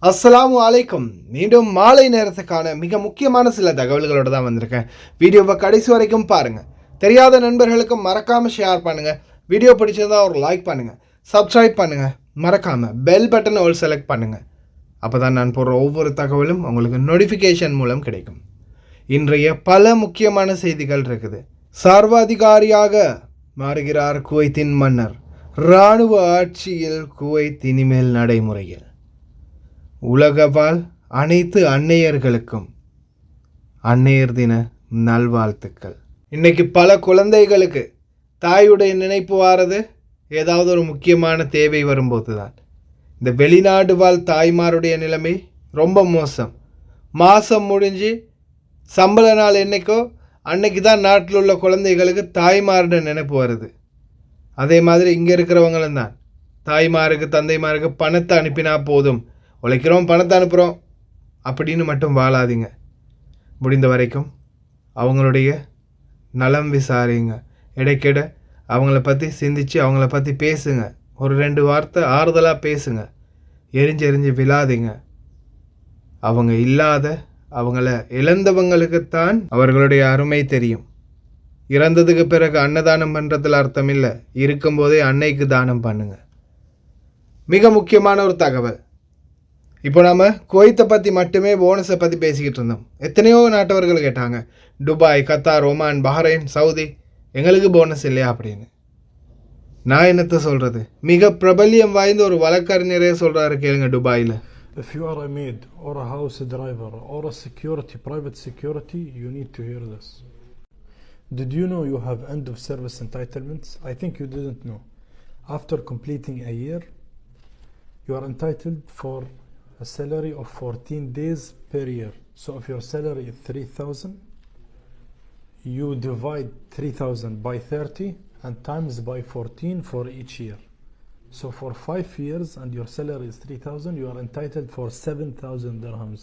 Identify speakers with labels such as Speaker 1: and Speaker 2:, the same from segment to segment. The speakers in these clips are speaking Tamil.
Speaker 1: அஸ்ஸலாமு அலைக்கும். மீண்டும் மாலை நேரத்துக்கான மிக முக்கியமான சில தகவல்களோடு தான் வந்திருக்கேன். வீடியோவை கடைசி வரைக்கும் பாருங்கள். தெரியாத நண்பர்களுக்கும் மறக்காமல் ஷேர் பண்ணுங்கள். வீடியோ பிடிச்சிருந்தா ஒரு லைக் பண்ணுங்கள், சப்ஸ்கிரைப் பண்ணுங்கள், மறக்காமல் பெல் பட்டனை ஒரு செலக்ட் பண்ணுங்கள். அப்போ தான் நான் போடுற ஒவ்வொரு தகவலும் உங்களுக்கு நோட்டிஃபிகேஷன் மூலம் கிடைக்கும். இன்றைய பல முக்கியமான செய்திகள் இருக்குது. சர்வாதிகாரியாக மாறுகிறார் குவைத்தின் மன்னர். இராணுவ ஆட்சியில் குவைத் இனிமேல் நடைமுறையில். உலகவாழ் அனைத்து அன்னையர்களுக்கும் அன்னையர் தின நல்வாழ்த்துக்கள். இன்றைக்கி பல குழந்தைகளுக்கு தாயுடைய நினைப்பு வாரது ஏதாவது ஒரு முக்கியமான தேவை வரும்போது தான். இந்த வெளிநாடு வாழ் தாய்மாருடைய நிலைமை ரொம்ப மோசம். மாதம் முடிஞ்சு சம்பள நாள் என்னைக்கோ அன்னைக்கு தான் நாட்டில் உள்ள குழந்தைகளுக்கு தாய்மாருடைய நினைப்பு வருது. அதே மாதிரி இங்கே இருக்கிறவங்களும் தான் தாய்மாருக்கு தந்தைமாருக்கு பணத்தை அனுப்பினா போதும், உழைக்கிறோம் பணத்தை அனுப்புகிறோம் அப்படின்னு மட்டும் வாழாதீங்க. முடிந்த வரைக்கும் அவங்களுடைய நலம் விசாரிங்க. இடைக்கிட அவங்கள பற்றி சிந்திச்சு அவங்கள பற்றி பேசுங்க. ஒரு 2 வார்த்தை ஆறுதலாக பேசுங்க. எரிஞ்செறிஞ்சு விழாதீங்க. அவங்க இல்லாத அவங்கள இழந்தவங்களுக்குத்தான் அவர்களுடைய அருமை தெரியும். இறந்ததுக்கு பிறகு அன்னதானம் பண்ணுறதுல அர்த்தம் இல்லை. இருக்கும்போதே அன்னைக்கு தானம் பண்ணுங்க. மிக முக்கியமான ஒரு தகவல். இப்போ நாம் குவைத்தை பற்றி மட்டுமே போனஸை பற்றி பேசிக்கிட்டு இருந்தோம். எத்தனையோ நாட்டவர்கள் கேட்டாங்க, Dubai, Qatar, Oman, Bahrain, Saudi, எங்களுக்கு போனஸ் இல்லையா அப்படின்னு. நான் என்னத்தை சொல்கிறது, மிக பிரபல்யம் வாய்ந்த ஒரு வழக்கறிஞரே சொல்கிறாரு கேளுங்க. துபாயில்,
Speaker 2: If you are a maid or a house driver or a security, private security, you need to hear this. Did you know you have end of service entitlements? I think you didn't know. After completing a year, you are entitled for a salary of 14 days per year. So if your salary is 3,000, you divide 3,000 by 30 and times by 14 for each year. So for 5 years and your salary is 3,000, you are entitled for 7,000 dirhams.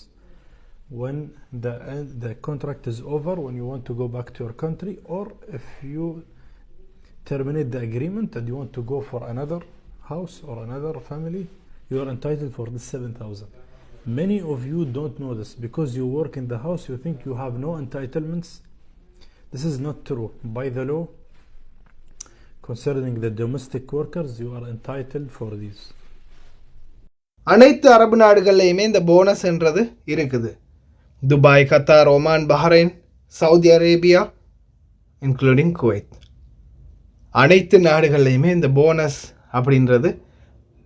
Speaker 2: When the contract is over, when you want to go back to your country, or if you terminate the agreement and you want to go for another house or another family, you are entitled for this 7,000. Many of you don't know this. Because you work in the house, you think you have no entitlements. This is not true. By the law concerning the domestic workers, you are entitled for these.
Speaker 1: அனைத்து அரபு நாடுகள்லையுமே இந்த போனஸ் என்றது இருக்குது. Dubai, Qatar, Oman, Bahrain, Saudi Arabia, including Kuwait, அனைத்து நாடுகள்லையுமே இந்த போனஸ் அப்படின்றது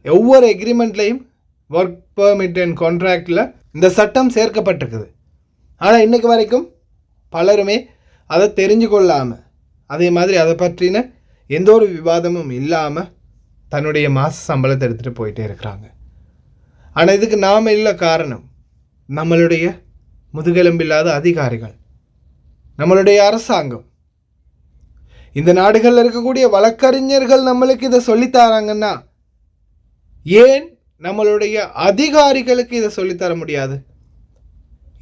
Speaker 1: ஒவ்வொரு எக்ரிமெண்ட்லேயும் ஒர்க் பெர்மிட் அண்ட் கான்ட்ராக்டில் இந்த சட்டம் சேர்க்கப்பட்டிருக்குது. ஆனால் இன்றைக்கு வரைக்கும் பலருமே அதை தெரிஞ்சு கொள்ளாமல், அதே மாதிரி அதை பற்றின எந்த ஒரு விவாதமும் இல்லாமல் தன்னுடைய மாத சம்பளத்தை எடுத்துகிட்டு போயிட்டே இருக்கிறாங்க. ஆனால் இதுக்கு நாம் இல்லை காரணம், நம்மளுடைய முதுகெலும்பில்லாத அதிகாரிகள், நம்மளுடைய அரசாங்கம். இந்த நாடுகளில் இருக்கக்கூடிய வழக்கறிஞர்கள் நம்மளுக்கு இதை சொல்லித்தராங்கன்னா ஏன் நம்மளுடைய அதிகாரிகளுக்கு இதை சொல்லித்தர முடியாது?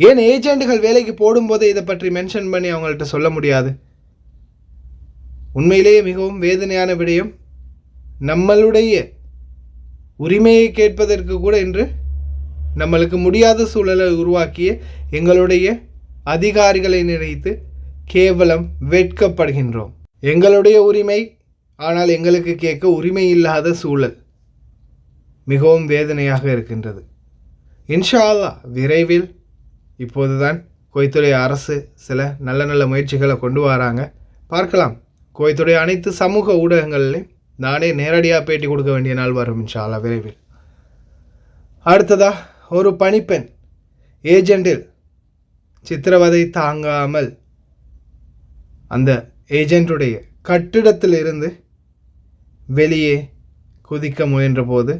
Speaker 1: ஏன் ஏஜெண்டுகள் வேலைக்கு போடும்போது இதை பற்றி மென்ஷன் பண்ணி அவங்கள்ட்ட சொல்ல முடியாது? உண்மையிலேயே மிகவும் வேதனையான விடயம். நம்மளுடைய உரிமையை கேட்பதற்கு கூட இன்று நம்மளுக்கு முடியாத சூழலை உருவாக்கிய எங்களுடைய அதிகாரிகளை நினைத்து கேவலம் வெட்கப்படுகின்றோம். எங்களுடைய உரிமை, ஆனால் எங்களுக்கு கேட்க உரிமை இல்லாத சூழல் மிகவும் வேதனையாக இருக்கின்றது. இன்ஷா அல்லாஹ் விரைவில் இப்போதுதான் குவைத்துடைய அரசு சில நல்ல நல்ல முயற்சிகளை கொண்டு வராங்க, பார்க்கலாம். குவைத்துடைய அனைத்து சமூக ஊடகங்களிலையும் நானே நேரடியாக பேட்டி கொடுக்க வேண்டிய நாள் வரும் இன்ஷா அல்லாஹ் விரைவில். அடுத்ததாக, ஒரு பணிப்பெண் ஏஜெண்டில் சித்திரவதை தாங்காமல் அந்த ஏஜென்ட்டுடைய கட்டிடத்தில் இருந்து வெளியே குதிக்க முயன்ற போது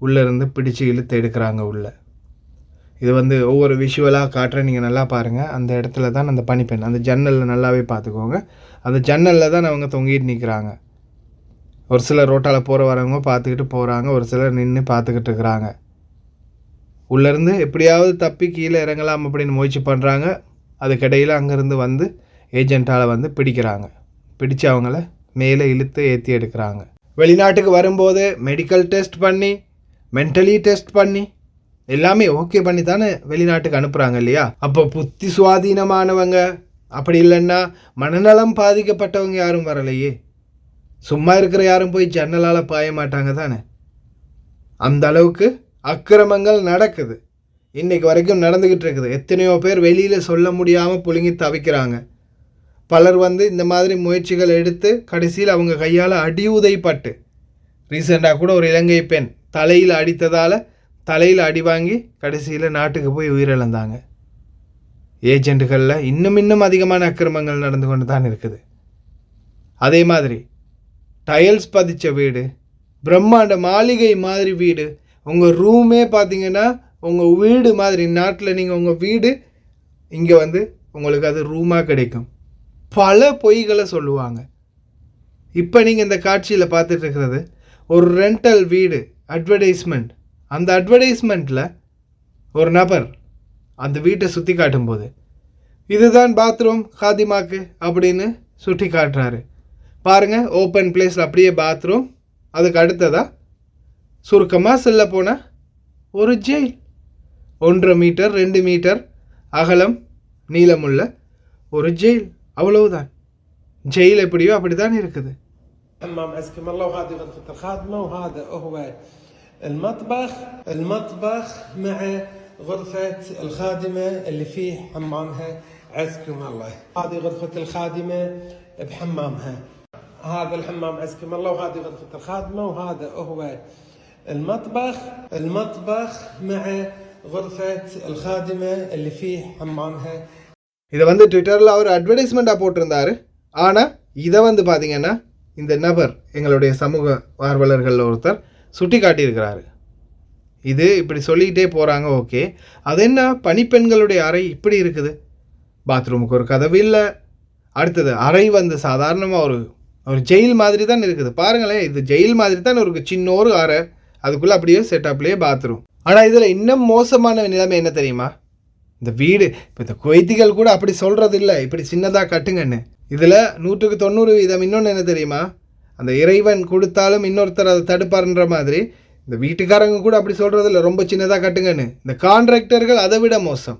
Speaker 1: உள்ளேருந்து பிடிச்சு இழுத்து எடுக்கிறாங்க உள்ளே. இது ஒவ்வொரு விஷுவலாக காட்டுற, நீங்கள் நல்லா பாருங்கள். அந்த இடத்துல தான் அந்த பணிப்பெண், அந்த ஜன்னலில் நல்லாவே பார்த்துக்கோங்க, அந்த ஜன்னலில் தான் அவங்க தொங்கிட்டு நிற்கிறாங்க. ஒரு சிலர் ரோட்டால் போகிற வரவங்க பார்த்துக்கிட்டு போகிறாங்க, ஒரு சிலர் நின்று பார்த்துக்கிட்டு இருக்கிறாங்க. உள்ளேருந்து எப்படியாவது தப்பி கீழே இறங்கலாம் அப்படின்னு முயற்சி பண்ணுறாங்க. அதுக்கிடையில் அங்கேருந்து ஏஜென்ட்டால் பிடிக்கிறாங்க. பிடிச்சு அவங்கள மேலே இழுத்து ஏற்றி எடுக்கிறாங்க. வெளிநாட்டுக்கு வரும்போது மெடிக்கல் டெஸ்ட் பண்ணி, மென்டலி டெஸ்ட் பண்ணி, எல்லாமே ஓகே பண்ணி தானே வெளிநாட்டுக்கு அனுப்புகிறாங்க இல்லையா? அப்போ புத்தி சுவாதீனமானவங்க அப்படி இல்லைன்னா மனநலம் பாதிக்கப்பட்டவங்க யாரும் வரலையே. சும்மா இருக்கிற யாரும் போய் ஜன்னலால் பாய மாட்டாங்க தானே. அந்த அளவுக்கு அக்கிரமங்கள் நடக்குது, இன்றைக்கு வரைக்கும் நடந்துக்கிட்டு இருக்குது. எத்தனையோ பேர் வெளியில் சொல்ல முடியாமல் புழுங்கி தவிக்கிறாங்க. பலர் இந்த மாதிரி முயற்சிகள் எடுத்து கடைசியில் அவங்க கையால் அடி உதைப்பட்டு, ரீசெண்டாக கூட ஒரு இலங்கை பெண் தலையில் அடித்ததால் தலையில் அடி வாங்கி கடைசியில் நாட்டுக்கு போய் உயிரிழந்தாங்க. ஏஜெண்ட்டுகளில் இன்னும் அதிகமான அக்கிரமங்கள் நடந்து கொண்டு தான் இருக்குது. அதே மாதிரி டைல்ஸ் பதிச்ச வீடு, பிரம்மாண்ட மாளிகை மாதிரி வீடு, உங்கள் ரூமே பார்த்தீங்கன்னா உங்கள் வீடு மாதிரி. நாட்டில் நீங்கள் உங்கள் வீடு இங்கே உங்களுக்கு அது ரூமாக கிடைக்கும். பல பொய்களை சொல்லுவாங்க. இப்போ நீங்கள் இந்த காட்சியில் பார்த்துட்டு இருக்கிறது ஒரு ரெண்டல் வீடு அட்வர்டைஸ்மெண்ட். அந்த அட்வர்டைஸ்மெண்ட்டில் ஒரு நபர் அந்த வீட்டை சுற்றி காட்டும்போது இதுதான் பாத்ரூம் காதிமாக்கு அப்படின்னு சுட்டி காட்டுறாரு. பாருங்கள், ஓப்பன் பிளேஸில் அப்படியே பாத்ரூம், அதுக்கு அடுத்ததாக சுருக்கமாக செல்ல போனால் ஒரு ஜெயில். 1.5 மீட்டர் 2 மீட்டர் அகலம் நீளமுள்ள ஒரு ஜெயில், அவ்வளவுதான். ஜெயில் எப்படியோ அப்படி தான் இருக்குது.
Speaker 3: حمام عزكم الله وهذه غرفة الخادمة وهذا هو المطبخ مع غرفة الخادمة اللي فيه حمامها عزكم الله. هذه غرفة الخادمة بحمامها. هذا الحمام عزكم الله وهذه غرفة الخادمة وهذا هو المطبخ مع غرفة الخادمة اللي فيه حمامها.
Speaker 1: இதை ட்விட்டரில் அவர் அட்வர்டைஸ்மெண்ட்டாக போட்டிருந்தார். ஆனால் இதை பார்த்தீங்கன்னா இந்த நபர் எங்களுடைய சமூக ஆர்வலர்களில் ஒருத்தர் சுட்டி காட்டியிருக்கிறாரு. இது இப்படி சொல்லிக்கிட்டே போகிறாங்க, ஓகே. அது என்ன, பணிப்பெண்களுடைய அறை இப்படி இருக்குது, பாத்ரூமுக்கு ஒரு கதவு இல்லை. அடுத்தது அறை சாதாரணமாக ஒரு ஜெயில் மாதிரி தான் இருக்குது. பாருங்களேன், இது ஜெயில் மாதிரி தான் ஒரு சின்ன ஒரு அறை, அதுக்குள்ளே அப்படியே செட்டப்லேயே பாத்ரூம். ஆனால் இதில் இன்னும் மோசமான நிலைமை என்ன தெரியுமா? இந்த வீடு இப்போ இந்த குவைத்திகள் கூட அப்படி சொல்கிறது இல்லை, இப்படி சின்னதாக கட்டுங்கன்னு. இதில் 100% இன்னொன்று என்ன தெரியுமா? அந்த இறைவன் கொடுத்தாலும் இன்னொருத்தர் அதை தடுப்பார்ன்ற மாதிரி இந்த வீட்டுக்காரங்க கூட அப்படி சொல்கிறது இல்லை, ரொம்ப சின்னதாக கட்டுங்கன்னு. இந்த கான்ட்ராக்டர்கள் அதை விட மோசம்.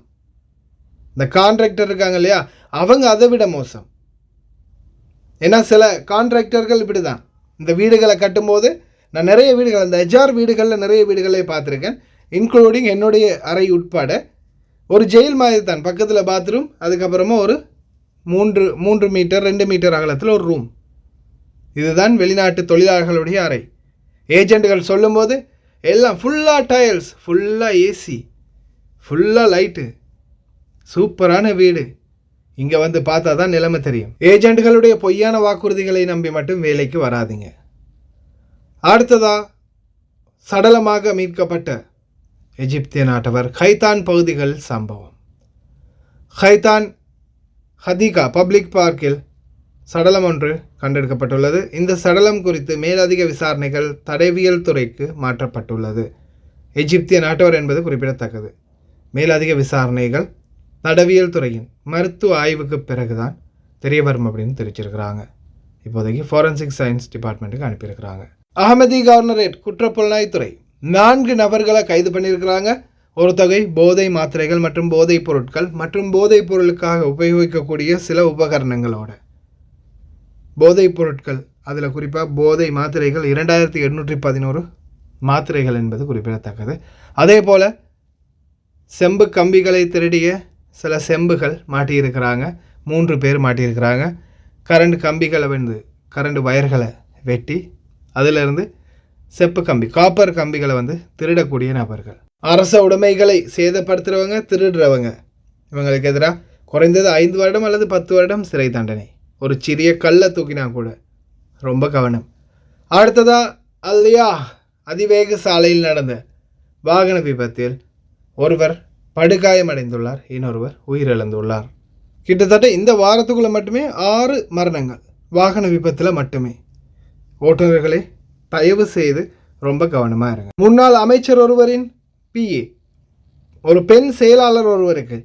Speaker 1: இந்த கான்ட்ராக்டர் இருக்காங்க இல்லையா, அவங்க அதை விட மோசம். ஏன்னா சில கான்ட்ராக்டர்கள் இப்படி தான் இந்த வீடுகளை கட்டும்போது, நான் நிறைய வீடுகள், அந்த எஜார் வீடுகளில் நிறைய வீடுகளே பார்த்துருக்கேன், இன்க்ளூடிங் என்னுடைய அறை உட்பட. ஒரு ஜெயில் மாதிரி தான், பக்கத்தில் பாத்ரூம், அதுக்கப்புறமா ஒரு 3 மீட்டர் 2 மீட்டர் அகலத்தில் ஒரு ரூம். இதுதான் வெளிநாட்டு தொழிலாளர்களுடைய அறை. ஏஜெண்ட்டுகள் சொல்லும்போது எல்லாம் ஃபுல்லாக டைல்ஸ், ஃபுல்லாக ஏசி, ஃபுல்லாக லைட்டு, சூப்பரான வீடு. இங்கே பார்த்தா தான் நிலைமை தெரியும். ஏஜெண்ட்டுகளுடைய பொய்யான வாக்குறுதிகளை நம்பி மட்டும் வேலைக்கு வராதிங்க. அடுத்ததா சடலமாக மீட்கப்பட்ட எகிப்திய நாட்டவர் கைதான் பகுதிகள் சம்பவம். கைதான் ஹதீகா பப்ளிக் பார்க்கில் சடலம் ஒன்று கண்டெடுக்கப்பட்டுள்ளது. இந்த சடலம் குறித்து மேலதிக விசாரணைகள் தடயவியல் துறைக்கு மாற்றப்பட்டுள்ளது. எகிப்திய நாட்டவர் என்பது குறிப்பிடத்தக்கது. மேலதிக விசாரணைகள் தடவியல் துறையின் மருத்துவ ஆய்வுக்கு பிறகுதான் தெரிய வரும் அப்படின்னு தெரிவிச்சிருக்கிறாங்க. இப்போதைக்கு ஃபாரன்சிக் சயின்ஸ் டிபார்ட்மெண்ட்டுக்கு அனுப்பியிருக்கிறாங்க. அகமதி கவர்னரேட் குற்றப்புலனாய்த்துறை 4 நபர்களை கைது பண்ணியிருக்கிறாங்க. ஒரு தொகை போதை மாத்திரைகள் மற்றும் போதைப் பொருட்கள் மற்றும் போதைப் பொருளுக்காக உபயோகிக்கக்கூடிய சில உபகரணங்களோட போதைப் பொருட்கள், அதில் குறிப்பாக போதை மாத்திரைகள் 2811 மாத்திரைகள் என்பது குறிப்பிடத்தக்கது. அதே போல் செம்பு கம்பிகளை திருடிய சில செம்புகள் மாட்டியிருக்கிறாங்க. 3 பேர் மாட்டியிருக்கிறாங்க. கரண்ட் கம்பிகளை கரண்ட் வயர்களை வெட்டி அதிலிருந்து செப்பு கம்பி காப்பர் கம்பிகளை திருடக்கூடிய நபர்கள். அரச உடைமைகளை சேதப்படுத்துகிறவங்க, திருடுறவங்க, இவங்களுக்கு எதிராக குறைந்தது 5 வருடம் அல்லது 10 வருடம் சிறை தண்டனை. ஒரு சிறிய கல்லை தூக்கினா கூட ரொம்ப கவனம். அடுத்ததாக அல்லையா அதிவேக சாலையில் நடந்த வாகன விபத்தில் ஒருவர் படுகாயமடைந்துள்ளார், இன்னொருவர் உயிரிழந்துள்ளார். கிட்டத்தட்ட இந்த வாரத்துக்குள்ளே மட்டுமே 6 மரணங்கள் வாகன விபத்தில் மட்டுமே. ஓட்டுநர்களே தயவு செய்து ரொம்ப கவனமாக இருங்க. முன்னாள் அமைச்சர் ஒருவரின் PA, ஒரு பெண் செயலாளர் ஒருவருக்கு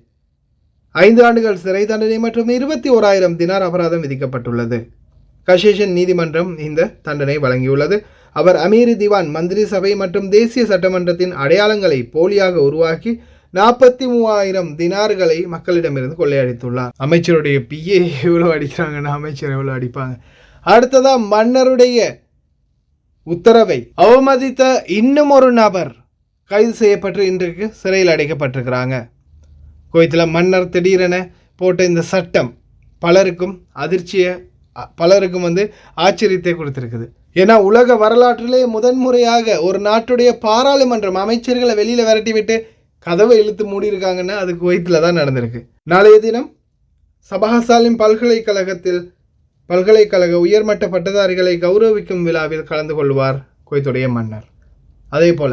Speaker 1: 5 ஆண்டுகள் சிறை தண்டனை மற்றும் 21,000 தினார் அபராதம் விதிக்கப்பட்டுள்ளது. கஷேஷன் நீதிமன்றம் இந்த தண்டனை வழங்கியுள்ளது. அவர் அமீரி திவான், மந்திரி சபை மற்றும் தேசிய சட்டமன்றத்தின் அடையாளங்களை போலியாக உருவாக்கி 43,000 தினார்களை மக்களிடமிருந்து கொள்ளையடித்துள்ளார். அமைச்சருடைய பிஏ எவ்வளோ அடிக்கிறாங்கன்னா அமைச்சர் எவ்வளோ அடிப்பாங்க. அடுத்ததா மன்னருடைய உத்தரவை அவமதித்த இன்னும் ஒரு நபர் கைது செய்யப்பட்டு இன்றைக்கு சிறையில் அடைக்கப்பட்டிருக்கிறாங்க. குவைத்தில் மன்னர் திடீரென போட்ட இந்த சட்டம் பலருக்கும் அதிர்ச்சியை, பலருக்கும் ஆச்சரியத்தை கொடுத்துருக்குது. ஏன்னா உலக வரலாற்றிலே முதன்முறையாக ஒரு நாட்டுடைய பாராளுமன்றம் அமைச்சர்களை வெளியில் விரட்டிவிட்டு கதவை இழுத்து மூடியிருக்காங்கன்னா அது குவைத்தில் தான் நடந்திருக்கு. நாளைய தினம் சபஹசாலிம் பல்கலைக்கழக உயர்மட்ட பட்டதாரிகளை கௌரவிக்கும் விழாவில் கலந்து கொள்வார் குவைத்துடைய மன்னர். அதே போல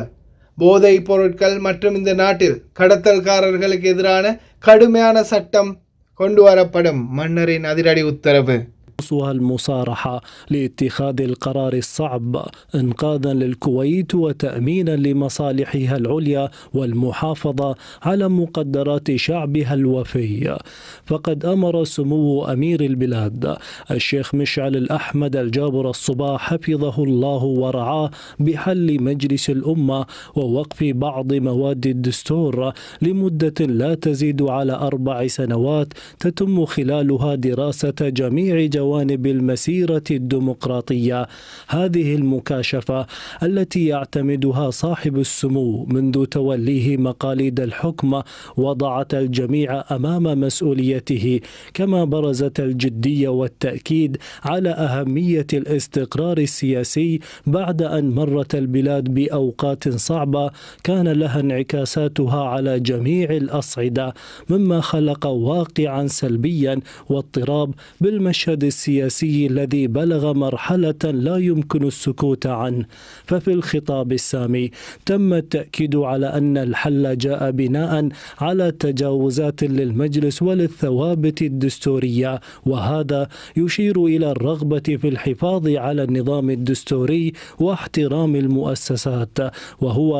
Speaker 1: போதைப் பொருட்கள் மற்றும் இந்த நாட்டில் கடத்தல்காரர்களுக்கு எதிரான கடுமையான சட்டம் கொண்டு வரப்படும். மன்னரின் அதிரடி உத்தரவு.
Speaker 4: المصارحة لاتخاذ القرار الصعب إنقاذا للكويت وتأمينا لمصالحها العليا والمحافظة على مقدرات شعبها الوفي. فقد أمر سمو أمير البلاد الشيخ مشعل الأحمد الجابر الصباح حفظه الله ورعاه بحل مجلس الأمة ووقف بعض مواد الدستور لمدة لا تزيد على 4 سنوات تتم خلالها دراسة جميع جوانب المسيرة الديمقراطية. هذه المكاشفة التي يعتمدها صاحب السمو منذ توليه مقاليد الحكم وضعت الجميع أمام مسؤوليته، كما برزت الجدية والتأكيد على أهمية الاستقرار السياسي بعد أن مرت البلاد بأوقات صعبة كان لها انعكاساتها على جميع الأصعدة، مما خلق واقعا سلبيا واضطراب بالمشهد السياسي الذي بلغ مرحلة لا يمكن السكوت عنه. ففي الخطاب السامي تم التأكيد على أن الحل جاء بناء على تجاوزات للمجلس وللثوابت الدستورية، وهذا يشير إلى الرغبة في الحفاظ على النظام الدستوري واحترام المؤسسات، وهو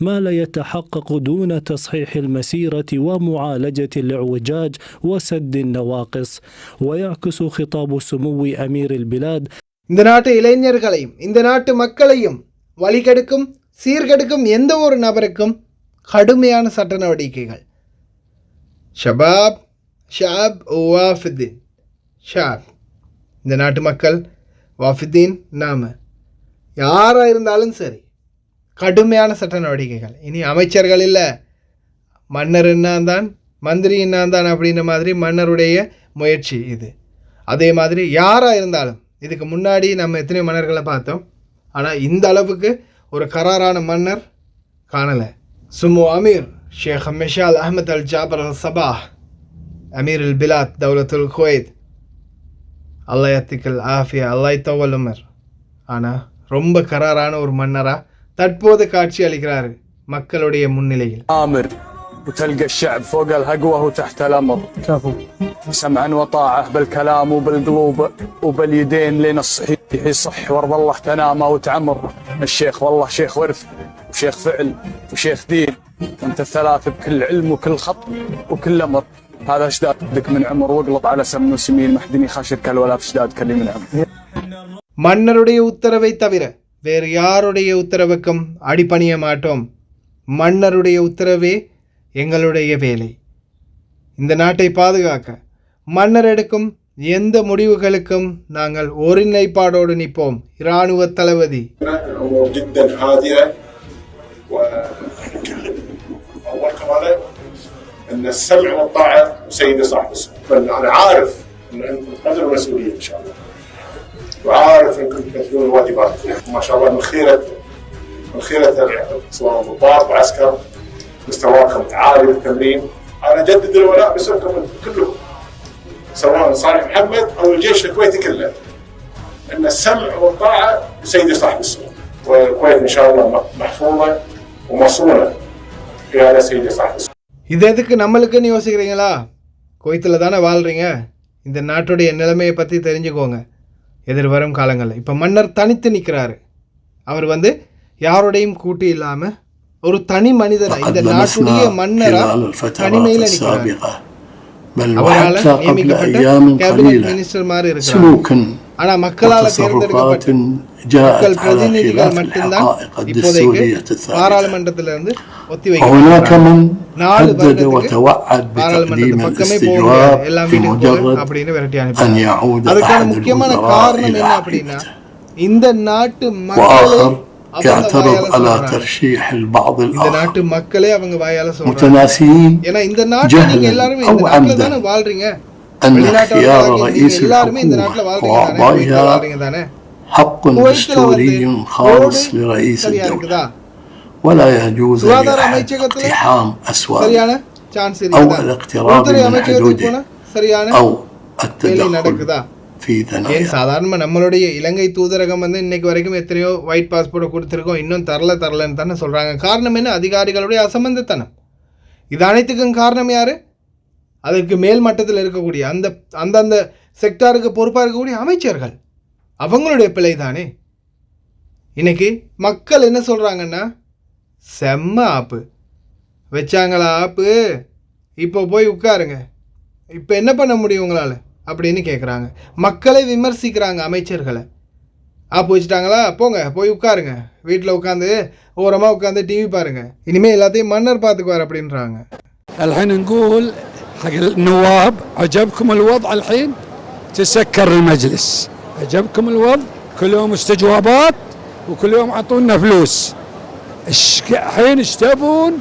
Speaker 4: ما لا يتحقق دون تصحيح المسيرة ومعالجة الاعوجاج وسد النواقص. ويعكس خطاب سمو أمير البلاد
Speaker 1: இந்த நாட்டு இளைஞர்களையும் இந்த நாட்டு மக்களையும் வழிகெடுக்கும் சீர்கெடுக்கும் எந்த ஒரு நபருக்கும் கடுமையான சட்ட நடவடிக்கைகள். ஷாப் வாஃபிதீன் ஷாப், இந்த நாட்டு மக்கள் வாஃபிதீன் நாம யாராக இருந்தாலும் சரி கடுமையான சட்ட நடவடிக்கைகள். இனி அமைச்சர்கள் இல்லை, மன்னர் என்னாந்தான் மந்திரி என்னாந்தான் அப்படின்ற மாதிரி மன்னருடைய முயற்சி இது. அதே மாதிரி யாராக இருந்தாலும், இதுக்கு முன்னாடி நம்ம எத்தனை மன்னர்களை பார்த்தோம், ஆனால் இந்த அளவுக்கு ஒரு கராரான மன்னர் காணலை. சுமு அமீர் ஷேக் மிஷால் அஹமத் அல் ஜாபர் அல் சபாஹ் அமீர் அல் பிலாத் தௌலத்துல் குவைத், அல்லா யத்திக்கல் ஆஃபியா, அல்லா தவல் உமர். ஆனால் ரொம்ப கராரான ஒரு மன்னராக தற்போது காட்சி அளிக்கிறாரு மக்களுடைய முன்னிலையில்.
Speaker 5: آمر وتلقى الشعب فوق الهقوة وتحت الأمر، كفو سمعا وطاعة بالكلام وبالقلوب وباليدين لين الصحيح يصح وارض الله تنام وتعمر. الشيخ والله شيخ ورث وشيخ فعل وشيخ دين، انت الثلاث بكل علم وكل خط وكل أمر. هذا اشدادك من عمر واقلط على سمن وسمين محدني خاشر كالولا في اشدادك اللي من عمر.
Speaker 1: மன்னருடைய உத்தரவை தவிர வேறு யாருடைய உத்தரவுக்கும் அடிபணிய மாட்டோம். மன்னருடைய உத்தரவே எங்களுடைய வேலை. இந்த நாட்டை பாதுகாக்க மன்னர் எடுக்கும் எந்த முடிவுகளுக்கும் நாங்கள் ஒருங்கிணைப்பாடோடு நிற்போம். இராணுவ தளபதி.
Speaker 6: ان السمع والطاعه سيدي صاحب السمو. انا عارف ان انتم قدر المسؤوليه ان شاء الله، وعارف انكم تمثلون واجباتكم ما شاء الله من خيره سواء ضباط وعسكر مستواكم عالي بالتمرين. انا اجدد الولاء باسمكم كلكم سواء صالح محمد او الجيش الكويتي كله، ان السمع والطاعه سيدي صاحب السمو، والكويت ان شاء الله محفوظه ومصونه في هذا سيدي صاحب السمو.
Speaker 1: இது எதுக்கு நம்மளுக்குன்னு யோசிக்கிறீங்களா? குவைத்தில் தானே வாழ்கிறீங்க. இந்த நாட்டுடைய நிலைமையை பற்றி தெரிஞ்சுக்கோங்க. எதிர்வரும் காலங்களில் இப்போ மன்னர் தனித்து நிற்கிறாரு. அவர் யாரோடையும் கூட்டி இல்லாமல் ஒரு தனி மனிதனை இந்த நாட்டுடைய மன்னரா தனிமையில் நிற்கிறார். அவரால் நியமிக்கப்பட்ட கேபினெட் மினிஸ்டர் மாதிரி இருக்கிறார். ஆனால் மக்களால் தேர்ந்தெடுக்கப்பட்ட மக்கள் பிரதிநிதிகள் மட்டும்தான் இப்போதைக்கு பாராளுமன்றத்திலிருந்து ஒத்தி வைக்கிறாங்க. 4 வருடத்துக்கு பாராளுமன்றத்து பக்கமே போக எல்லாம் வீட்டுக்கு போக அப்படின்னு விரட்டி அனுப்பி. அதுக்கான முக்கியமான காரணம் என்ன அப்படின்னா, இந்த நாட்டு மக்களே இந்த நாட்டு மக்களே அவங்க வாயால சொல்றாங்க. ஏன்னா இந்த நாட்டுல நீங்க எல்லாருமே இந்த நாட்டுல தானே வாழ்றீங்க, எல்லாருமே இந்த நாட்டுல வாழ்றீங்க தானே. சரியா இருக்குதா? சுகாதார அமைச்சகத்துல சரியான சான்ஸ் இருக்குதா? உள்துறை அமைச்சகத்துக்கு போனா சரியான வேலை நடக்குதா? ஏன் சாதாரணமாக நம்மளுடைய இலங்கை தூதரகம் வந்து இன்னைக்கு வரைக்கும் எத்தனையோ ஒயிட் பாஸ்போர்ட்டை கொடுத்துருக்கோம், இன்னும் தரலன்னு தானே சொல்கிறாங்க. காரணம் என்ன? அதிகாரிகளுடைய அசம்பந்தத்தனம். இது அனைத்துக்கும் காரணம் யார்? அதற்கு மேல் மட்டத்தில் இருக்கக்கூடிய அந்தந்த செக்டாருக்கு பொறுப்பாக இருக்கக்கூடிய அமைச்சர்கள், அவங்களுடைய பிழை தானே. இன்னைக்கு மக்கள் என்ன சொல்கிறாங்கன்னா, செம்ம ஆப்பு வச்சாங்களா ஆப்பு, இப்போ போய் உட்காருங்க, இப்போ என்ன பண்ண முடியும் உங்களால் அப்படின்னு கேட்குறாங்க. மக்களை விமர்சிக்கிறாங்க அமைச்சர்களை. ஆப்பு வச்சுட்டாங்களா, போங்க போய் உட்காருங்க, வீட்டில் உட்காந்து ஓரமாக உட்காந்து டிவி பாருங்க, இனிமேல் எல்லாத்தையும் மன்னர் பார்த்துக்குவார் அப்படின்றாங்க.
Speaker 7: الحين نقول حق النواب عجبكم الوضع الحين تسكر المجلس، عجبكم الوضع كل يوم استجوابات وكل يوم عطونا فلوس. الحين ايش تبون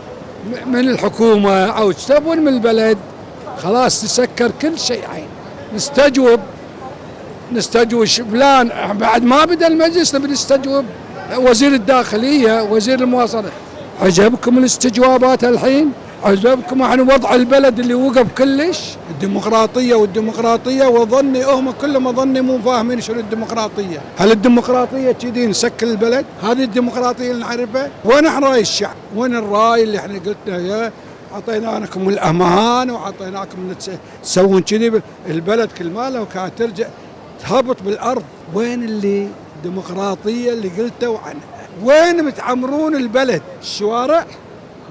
Speaker 7: من الحكومة او ايش تبون من البلد؟ خلاص تسكر كل شيء. عين نستجوب فلان بعد ما بدا المجلس نبي نستجوب وزير الداخلية وزير المواصلات. عجبكم الاستجوابات الحين؟ عجبكم عن وضع البلد اللي وقف كلش؟ الديمقراطية وظني هم كلهم ظني مو فاهمين شنو الديمقراطية. هل الديمقراطية كذي نسكر البلد؟ هذه الديمقراطية اللي نعرفها؟ وين احنا راي الشعب؟ وين الراي اللي احنا قلتنا يا أعطيناكم الأمان وأعطيناكم تسوون كذي؟ البلد كل ما لو كانت ترجع تهبط بالأرض. وين اللي الديمقراطية اللي قلتوا عنها؟ وين بتعمرون البلد؟ الشوارع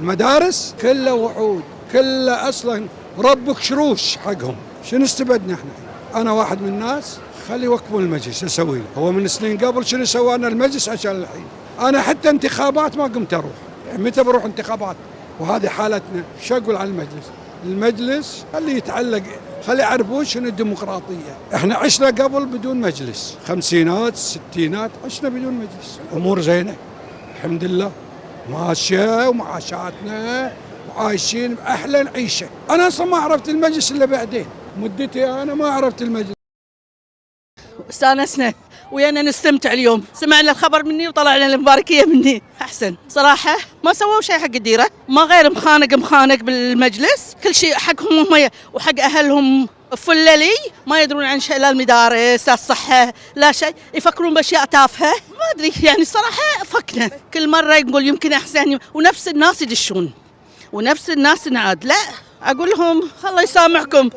Speaker 7: المدارس كلها وعود، كلها أصلا ربك شروش حقهم. شنو استفدنا احنا؟ أنا واحد من الناس خلي يوقفون المجلس، أسوي له. هو من سنين قبل شنو سوانا المجلس عشان الحين؟ أنا حتى انتخابات ما قمت أروح. متى بروح انتخابات؟ وهذه حالتنا. شو أقول عن المجلس؟ المجلس خلي يتعلق، خلي يعرفون شنو الديمقراطية. احنا عشنا قبل بدون مجلس، خمسينات ستينات عشنا بدون مجلس، أمور زينة الحمد لله، ماشية ومعاشاتنا وعايشين بأحلى عيشة. أنا أصلا ما عرفت المجلس إلا بعدين، مدتي أنا ما عرفت المجلس.
Speaker 8: استانسنا ويانا نستمتع اليوم، سمعنا الخبر مني وطلعنا المباركية مني. أحسن صراحة ما سووا شيء حق الديرة، ما غير مخانق بالمجلس، كل شيء حقهم هم وحق أهلهم فللي، ما يدرون عن شيء، لا المدارس لا الصحة لا شيء، يفكرون بأشياء تافهة ما أدري. يعني صراحة فكنا كل مرة نقول يمكن أحسن، ونفس الناس يدشون ونفس الناس نعاد. لا أقول لهم الله يسامحكم،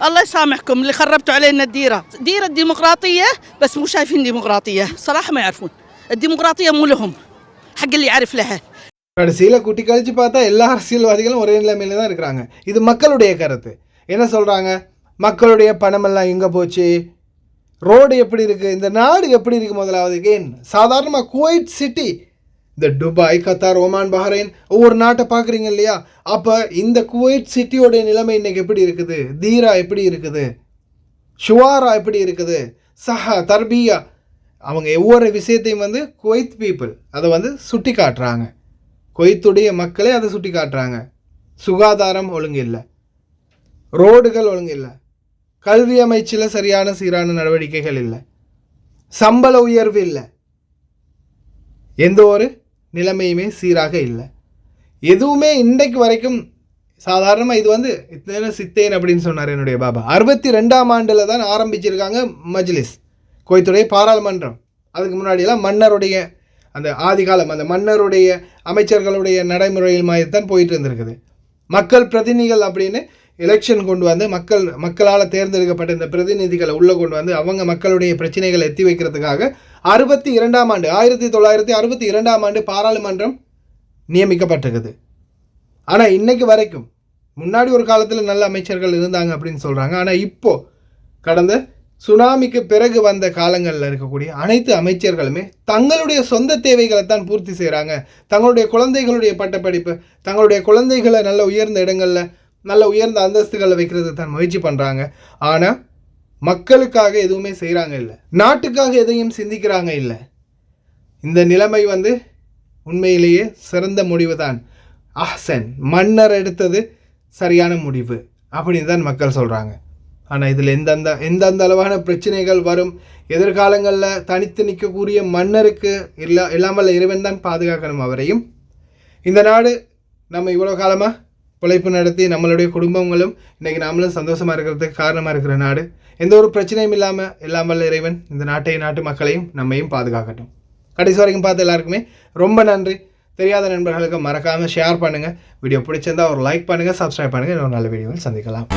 Speaker 8: الله يسامحكم اللي خربتوا علينا الديرة ديمقراطية، بس مو شايفين ديمقراطية صراحة، ما يعرفون الديمقراطية مو لهم، حق اللي يعرف لها.
Speaker 1: கடைசியில் குட்டி கழிச்சு பார்த்தா எல்லா அரசியல்வாதிகளும் ஒரே நிலைமையில தான் இருக்கிறாங்க. இது மக்களுடைய கருத்து. என்ன சொல்கிறாங்க? மக்களுடைய பணமெல்லாம் எங்கே போச்சு, ரோடு எப்படி இருக்குது, இந்த நாடு எப்படி இருக்குது, முதலாவது ஏன் சாதாரணமாக குவைட் சிட்டி, இந்த துபாய், கத்தார், ஒமான், பஹ்ரைன் ஒவ்வொரு நாட்டை பார்க்குறீங்க இல்லையா? அப்போ இந்த குவைட் சிட்டியோடைய நிலைமை இன்றைக்கி எப்படி இருக்குது, தீரா எப்படி இருக்குது, ஷுவாரா எப்படி இருக்குது, சஹா, தர்பியா, அவங்க ஒவ்வொரு விஷயத்தையும் வந்து குவைத் பீப்புள் அதை வந்து சுட்டி காட்டுறாங்க. குவைத்துடைய மக்களே அதை சுட்டி காட்டுறாங்க. சுகாதாரம் ஒழுங்கு இல்லை, ரோடுகள் ஒழுங்கு இல்லை, கல்வி அமைச்சில் சரியான சீரான நடவடிக்கைகள் இல்லை, சம்பள உயர்வு இல்லை, எந்த ஒரு நிலைமையுமே சீராக இல்லை. எதுவுமே இன்றைக்கு வரைக்கும் சாதாரணமாக இது வந்து இத்தனை சித்தேன் அப்படின்னு சொன்னார் என்னுடைய பாபா. 62ஆம் ஆண்டில் தான் ஆரம்பிச்சிருக்காங்க மஜ்லிஸ், குவைத்துடைய பாராளுமன்றம். அதுக்கு முன்னாடியெல்லாம் மன்னருடைய அந்த ஆதிகாலம், அந்த மன்னருடைய அமைச்சர்களுடைய நடைமுறையில் மாதிரி தான் போயிட்டு இருந்திருக்குது. மக்கள் பிரதிநிதிகள் அப்படின்னு எலெக்ஷன் கொண்டு வந்து மக்களால் தேர்ந்தெடுக்கப்பட்ட இந்த பிரதிநிதிகளை உள்ளே கொண்டு வந்து அவங்க மக்களுடைய பிரச்சனைகளை எத்தி வைக்கிறதுக்காக 62ஆம் ஆண்டு 1962ஆம் ஆண்டு பாராளுமன்றம் நியமிக்கப்பட்டிருக்குது. ஆனால் இன்றைக்கு வரைக்கும், முன்னாடி ஒரு காலத்தில் நல்ல அமைச்சர்கள் இருந்தாங்க அப்படின்னு சொல்கிறாங்க, ஆனால் இப்போது கடந்த சுனாமிக்கு பிறகு வந்த காலங்களில் இருக்கக்கூடிய அனைத்து அமைச்சர்களுமே தங்களுடைய சொந்த தேவைகளை தான் பூர்த்தி செய்கிறாங்க. தங்களுடைய குழந்தைகளுடைய பட்டப்படிப்பு, தங்களுடைய குழந்தைகளை நல்ல உயர்ந்த இடங்களில் நல்ல உயர்ந்த அந்தஸ்துகளை வைக்கிறது தான் முயற்சி பண்ணுறாங்க. ஆனால் மக்களுக்காக எதுவுமே செய்கிறாங்க இல்லை, நாட்டுக்காக எதையும் சிந்திக்கிறாங்க இல்லை. இந்த நிலைமை உண்மையிலேயே சிறந்த முடிவு தான். அஹ்சன், மன்னர் எடுத்தது சரியான முடிவு அப்படின்னு தான் மக்கள் சொல்கிறாங்க. ஆனால் இதில் எந்தெந்த அளவான பிரச்சனைகள் வரும், எதிர்காலங்களில் தனித்து நிற்கக்கூடிய மன்னருக்கு இல்லாமல் இறைவன் தான் பாதுகாக்கணும் அவரையும். இந்த நாடு நம்ம இவ்வளோ காலமாக பிழைப்பு நடத்தி நம்மளுடைய குடும்பங்களும் இன்றைக்கி நாமளும் சந்தோஷமாக இருக்கிறதுக்கு காரணமாக இருக்கிற நாடு. எந்த ஒரு பிரச்சனையும் இல்லாமல் இறைவன் இந்த நாட்டையும் நாட்டு மக்களையும் நம்மையும் பாதுகாக்கட்டும். கடைசி வரைக்கும் பார்த்து எல்லாருக்குமே ரொம்ப நன்றி. தெரியாத நண்பர்களுக்கு மறக்காமல் ஷேர் பண்ணுங்கள். வீடியோ பிடிச்சிருந்தால் ஒரு லைக் பண்ணுங்கள், சப்ஸ்கிரைப் பண்ணுங்கள். இன்னொரு நல்ல வீடியோவில் சந்திக்கலாம்.